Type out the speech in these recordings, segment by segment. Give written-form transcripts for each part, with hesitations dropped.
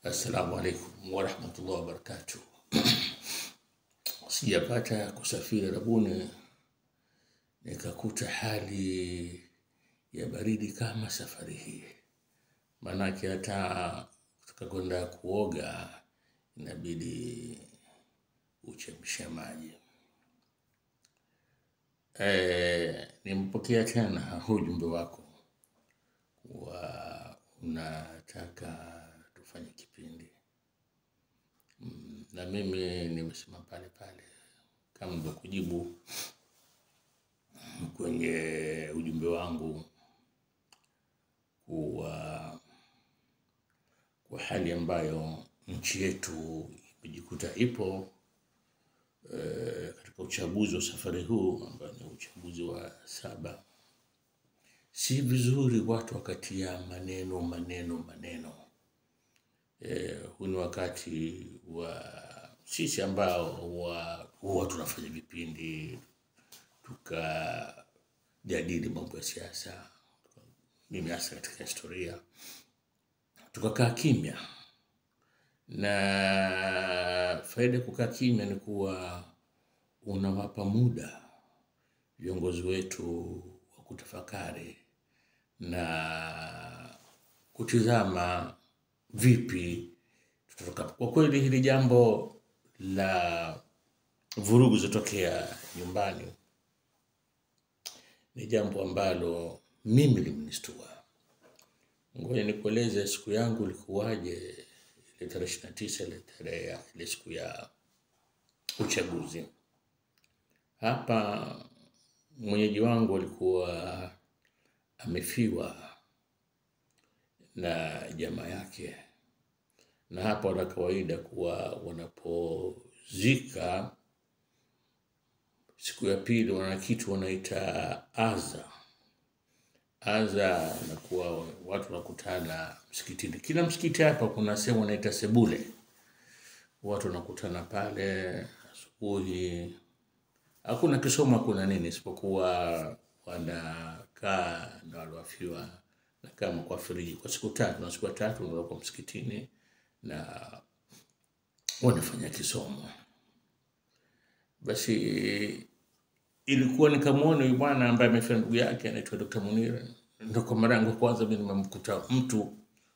Assalamu alaikum wa rahmatullahi wa barakatuh. Sijapata kusafiri Arabuni nikakuta hali ya baridi kama safari hii. Manake hata tukakwenda kuoga inabidi uchemshe maji. Nimpokea tena ujumbe wako wa unataka tufanye kipindi. Na mimi nimesema pale pale kama ndo kujibu kwenye ujumbe wangu kwa hali ambayo nchi yetu imejikuta ipo katika uchaguzi wa safari huu ambao ni uchaguzi wa 7. Si vizuri watu wakatia maneno. Huu ni wakati wa sisi ambao huwa tunafanya vipindi tukajadili mambo ya siasa, mimi hasa katika historia, tukakaa kimya. Na faida kukaa kimya ni kuwa unawapa muda viongozi wetu wa kutafakari na kutizama vipi tutatoka. Kwa kweli hili jambo la vurugu zilizotokea nyumbani ni jambo ambalo mimi limenistua. Ngoja nikueleze siku yangu ilikuwaje ile tarehe 29 ile siku ya uchaguzi. Hapa mwenyeji wangu alikuwa amefiwa na jamaa yake. Na hapa wana kawaida kuwa wanapozika siku ya pili wana kitu wanaita aza na kuwa watu wanakutana msikitini. Kila msikiti hapa kuna sehemu wanaita sebule. Watu wanakutana pale asubuhi. Hakuna kisomo, hakuna nini isipokuwa wanakaa na waliofiwa na kama kwa friji kwa siku 3 na siku 3 wanakuwa msikitini na wanafanya kisomo. Basi ilikuwa nikamwona yule bwana ambaye amefiwa ndugu yake anaitwa Dr. Munir. Ndio kwa mara yangu kwanza mimi nimemkuta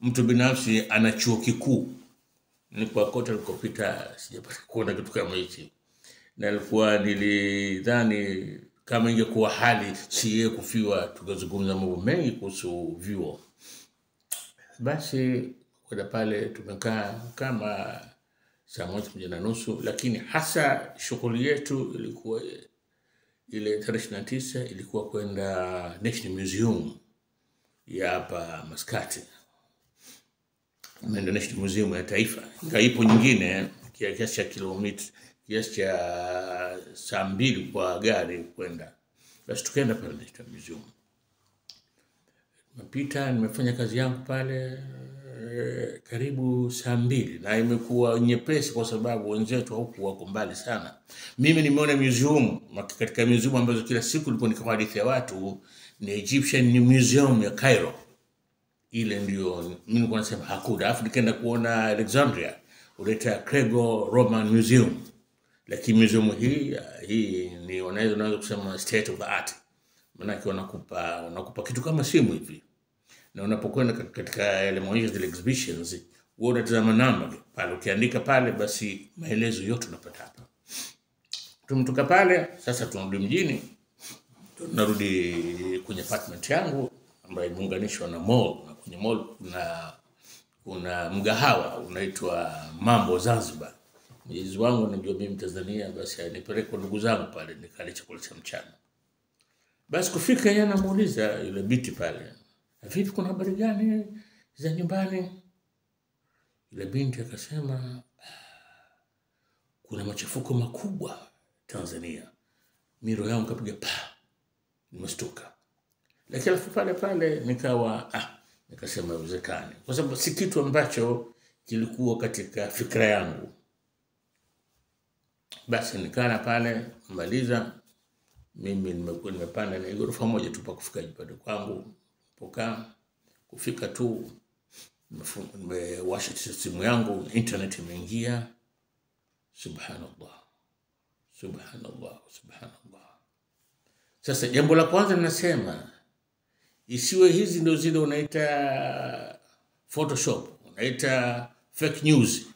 mtu binafsi ana chuo kikuu. Nilikuwa kote nilikopita sijapata kuona kitu kama hichi. Na nilidhani kama ingekuwa hali si yeye kufiwa tukazungumza mambo mengi kuhusu vyuo. Basi kwa pale tumekaa kama saa 1:30, lakini hasa shughuli yetu ilikuwa ile tarehe 29 ilikuwa kwenda National Museum ya hapa Maskati. National Museum ya Taifa. Kaipo nyingine kiasi cha kilomita kiasi cha saa 2 kwa gari kwenda. Basi tukaenda pale National Museum. Nimepita, nimefanya kazi yangu pale karibu saa 2 na imekuwa nyepesi kwa sababu wenzetu huku wako mbali sana. Mimi nimeona museum, katika museum ambazo kila siku nilikuwa nikihadithia ya watu ni Egyptian Museum ya Cairo. Ile ndio mimi nilikuwa nasema hakuna. Alafu nikaenda kuona Alexandria, uleta Cairo Roman Museum. Lakini museum hii ni wanaweza kusema state of the art. Maana wanakupa kitu kama simu hivi. Na unapokwenda katika yale maonyesho ya exhibitions, wewe unatazama namba pale, ukiandika pale basi maelezo yote unapata hapa. Tumetoka pale, sasa tunarudi mjini. Tunarudi kwenye apartment yangu ambayo imeunganishwa na mall. Na kwenye mall kuna mgahawa unaitwa Mambo Zanzibar. Mwenyezi wangu anajua mimi Tanzania, basi nipeleke kwa ndugu zangu pale nikale chakula cha mchana. Basi kufika yeye anamuuliza yule binti pale, "Vipi, kuna habari gani za nyumbani?" Yule binti akasema, "Kuna machafuko makubwa Tanzania." Miro yangu kapiga pa. Nimeshtuka. Lakini pale nikasema uwezekani. Kwa sababu si kitu ambacho kilikuwa katika fikra yangu. Basi nikana pale maliza. Mimi nimepanda na ghorofa moja tu pa kufika nyumbani kwangu. Kufika tu nimewasha simu yangu, internet imeingia. Subhanallah, subhanallah, subhanallah. Sasa jambo la kwanza ninasema, isiwe hizi ndio zile unaita Photoshop, unaita fake news.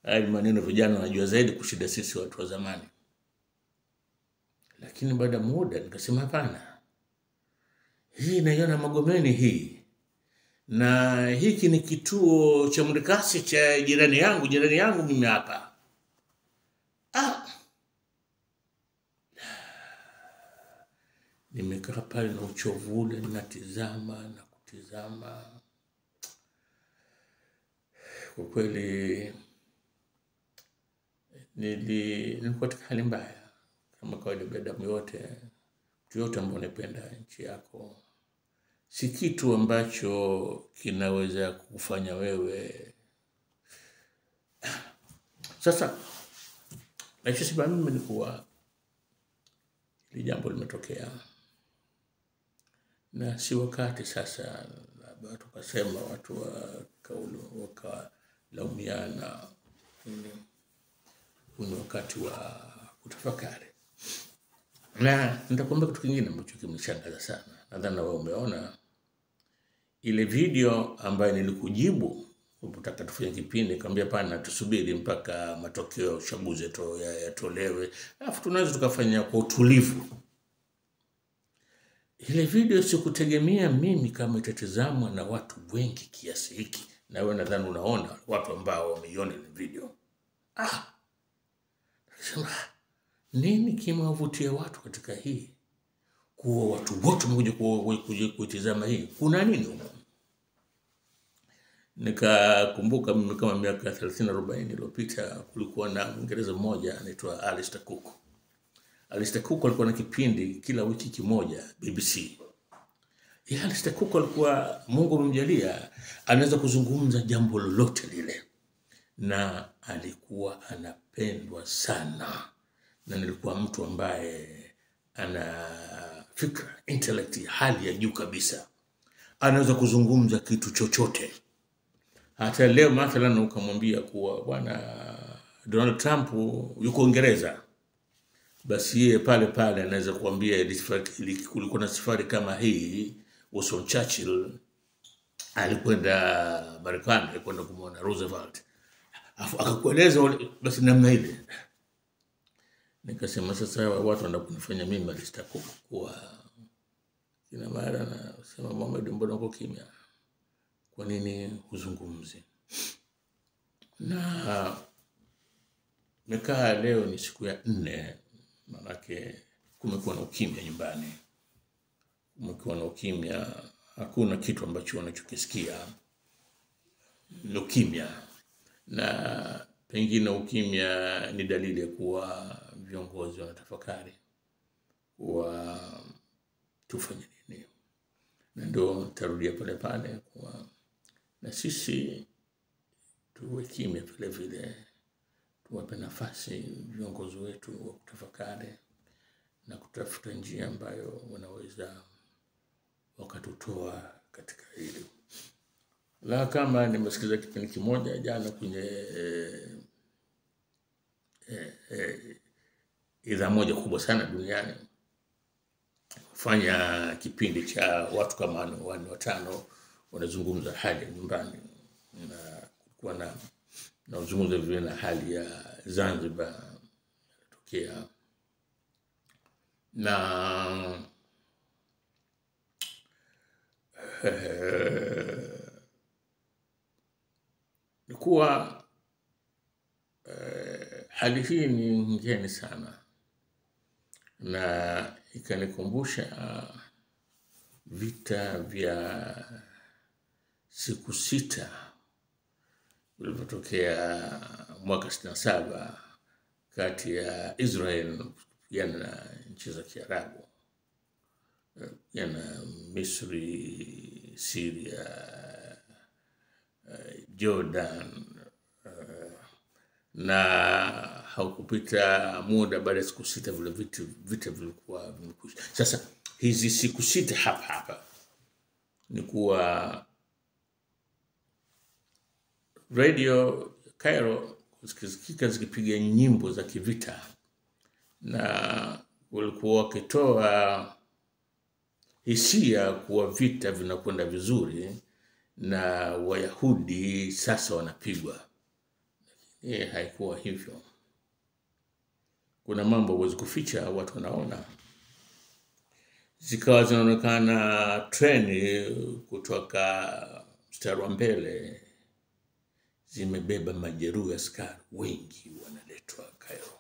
Haya maneno vijana wanajua zaidi kushinda sisi watu wa zamani. Lakini baada muda nikasema hapana, hii naiona Magomeni hii, na hiki ni kituo cha mwendokasi cha jirani yangu mimi hapa. Nimekaa pale na uchovu ule, natizama na kutizama. Kwa kweli nilikuwa katika hali mbaya. Kama kawaida binadamu yote, mtu yote ambaye anapenda nchi yako, si kitu ambacho kinaweza kufanya wewe. Sasa nachosema mimi ni kuwa hili jambo limetokea, na si wakati sasa labda tukasema watu wakalaumiana. Ni wakati wa kutafakari. Na nitakwambia kitu kingine ambacho kimeshangaza sana. Nadhani wewe umeona ile video ambayo nilikujibu unataka tufanye kipindi, nikamwambia pana tusubiri mpaka matokeo ya uchaguzi yatolewe, alafu tunaweza tukafanya kwa utulivu. Ile video sikutegemea mimi kama itatazamwa na watu wengi kiasi hiki, na wewe nadhani unaona watu ambao wameiona ile video. Sema, nini kimewavutia watu katika hii? Kuwa watu wote wamekuja kuitazama hii. Kuna nini huko? Nikakumbuka mimi kama miaka 30-40 iliyopita kulikuwa na Mwingereza mmoja anaitwa Alistair Cook. Alistair Cook alikuwa na kipindi kila wiki kimoja BBC. Alistair Cook alikuwa, Mungu amemjalia, anaweza kuzungumza jambo lolote lile. Na alikuwa anapendwa sana, na nilikuwa mtu ambaye ana fikra, intellect hali ya juu kabisa. Anaweza kuzungumza kitu chochote. Hata leo mathalan ukamwambia kuwa bwana Donald Trump yuko Uingereza, basi yeye pale pale anaweza kuambia kulikuwa na safari kama hii, Winston Churchill alikwenda Marekani, alikwenda kumwona Roosevelt, akakueleza basi namna ile. Nikasema sasa watu wanakunifanya mimi Alistair Cook kwa kina mara na sema Mohamed, mbona uko kimya? Kwa nini huzungumzi? Na nimekaa leo ni siku ya 4, manake kumekuwa na ukimya nyumbani. Kumekuwa na ukimya, hakuna kitu ambacho wanachokisikia. Ni ukimya. Na pengine ukimya ni dalili ya kuwa viongozi wanatafakari wa tufanye nini. Na ndio tarudia pale pale kwa na sisi tuwe kimya vile vile, tuwape nafasi viongozi wetu wa kutafakari na kutafuta njia ambayo wanaweza wakatutoa katika hili. La, kama nimesikiza kipindi kimoja jana kwenye idhaa moja kubwa sana duniani, fanya kipindi cha watu kama 4-5 wanazungumza hali ya nyumbani, na kulikuwa na uzungumza vile na hali ya Zanzibar tokea. Na nikuwa hali hii ni ngeni sana, na ikanikumbusha vita vya siku 6 vilivyotokea mwaka 67 kati ya Israel na nchi za Kiarabu, yana Misri, Syria, Jordan, na haukupita muda baada ya siku 6 vile vita vilikuwa vimekwisha. Sasa hizi siku 6 hapa ni kuwa radio Cairo zikisikika zikipiga nyimbo za kivita, na walikuwa wakitoa hisia kuwa vita vinakwenda vizuri na Wayahudi sasa wanapigwa. Haikuwa hivyo. Kuna mambo huwezi kuficha, watu wanaona. Zikawa zinaonekana treni kutoka mstari wa mbele zimebeba majeruhi, askari wengi wanaletwa Cairo.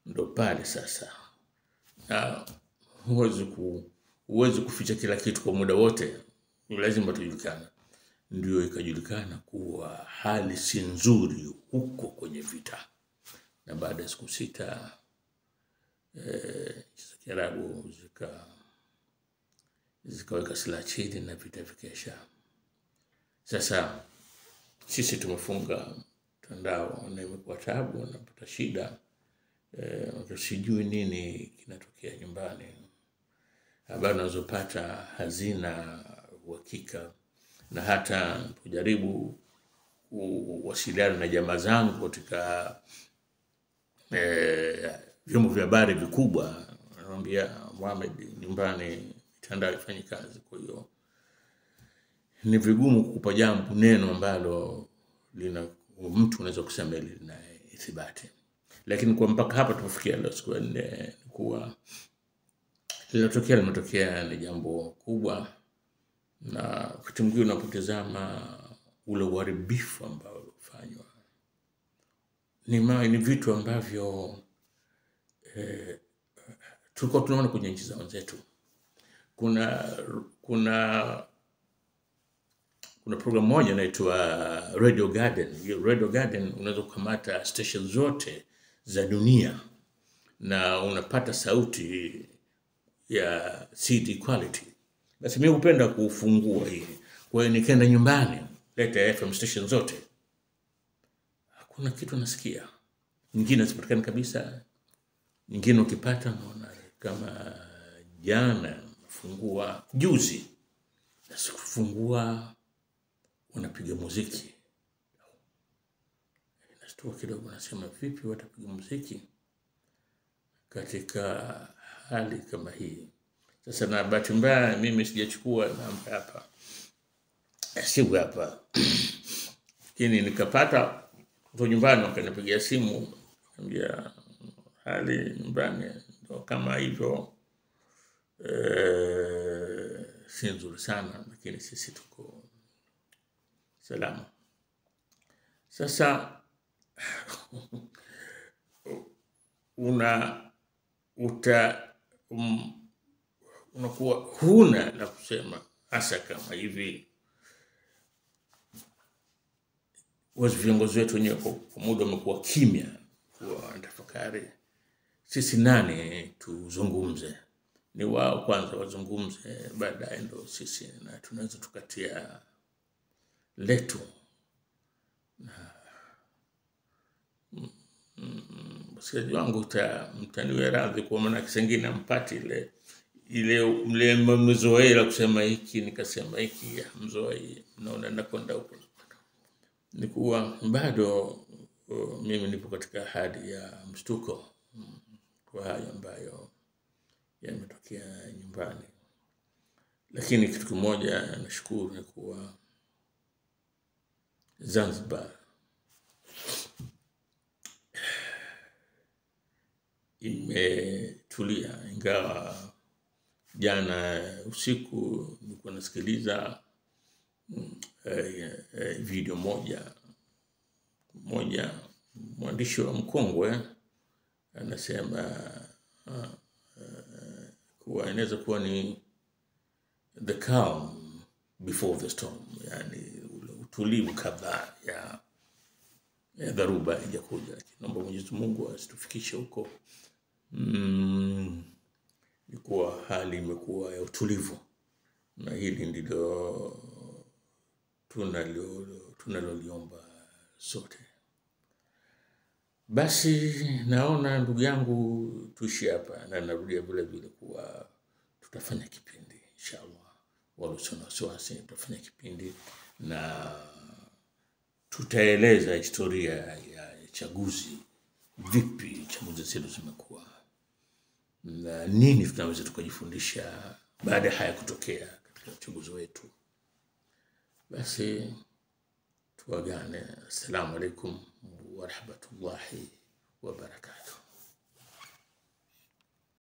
Ndo pale sasa, na huwezi kuficha kila kitu kwa muda wote, lazima tujulikane. Ndio ikajulikana kuwa hali si nzuri huko kwenye vita, na baada ya siku 6 Kiarabu zikaweka silaha chini na vita vikesha. Sasa sisi tumefunga mtandao na imekuwa taabu, napata shida, sijui nini kinatokea nyumbani. Habari nazopata hazina uhakika, na hata kujaribu kuwasiliana na jamaa zangu katika vyombo vya habari vikubwa, anamwambia Mohamed, nyumbani mitandao haifanyi kazi. Kwa hiyo ni vigumu kukupa jambo neno ambalo lina mtu unaweza kusema lina ithibati. Lakini kwa mpaka hapa tumefikia leo siku ya 4 kuwa limetokea ni jambo kubwa, na wakati mwingine unapotazama ule uharibifu ambao ulifanywa, ni vitu ambavyo tulikuwa tunaona kwenye nchi za wenzetu. Kuna program moja inaitwa Radio Garden. Hiyo Radio Garden unaweza kukamata station zote za dunia na unapata sauti ya CD quality. Basi mimi hupenda kufungua hii. Kwa hiyo nikaenda nyumbani, leta FM station zote, hakuna kitu nasikia. Nyingine zipatikana kabisa, nyingine ukipata unaona kama jana fungua juzi, na sikufungua unapiga muziki. Nashtuka kidogo, nasema vipi watapiga muziki katika hali kama hii? Sasa na bahati mbaya mimi sijachukua namba hapa, siku hapa. Lakini nikapata kutoka nyumbani, wakanipigia simu, niambia hali nyumbani ndo kama hivyo, si nzuri sana, lakini sisi tuko salama. Sasa unakuwa huna la kusema, hasa kama hivi viongozi wetu wenyewe kwa muda wamekuwa kimya, kwa tafakari sisi nani tuzungumze. Ni wao kwanza wazungumze, baadaye ndo sisi na tunaweza tukatia letu. Msikilizaji wangu mtaniwe radhi kwa maana kisengine mpati ile mzoea kusema hiki nikasema hiki, mzoea naona nakwenda huko. Ni kuwa bado mimi nipo katika hali ya mshtuko kwa haya ambayo yametokea nyumbani. Lakini kitu kimoja nashukuru ni kuwa Zanzibar imetulia, ingawa jana usiku nilikuwa nasikiliza video moja mwandishi wa mkongwe anasema kuwa inaweza kuwa ni the calm before the storm, yani utulivu kabla ya dharuba ijakuja. Naomba Mwenyezi Mungu asitufikishe huko. Ni kuwa hali imekuwa ya utulivu, na hili ndilo tunaloliomba sote. Basi naona ndugu yangu tuishi hapa, na narudia vile vile kuwa tutafanya kipindi inshallah. Wala usina wasiwasi, tutafanya kipindi, na tutaeleza historia ya chaguzi, vipi chaguzi zetu zimekuwa, na nini tunaweza tukajifundisha baada haya kutokea katika uchaguzi wetu. Basi tuagane. Assalamu alaikum wa rahmatullahi wa barakatuh.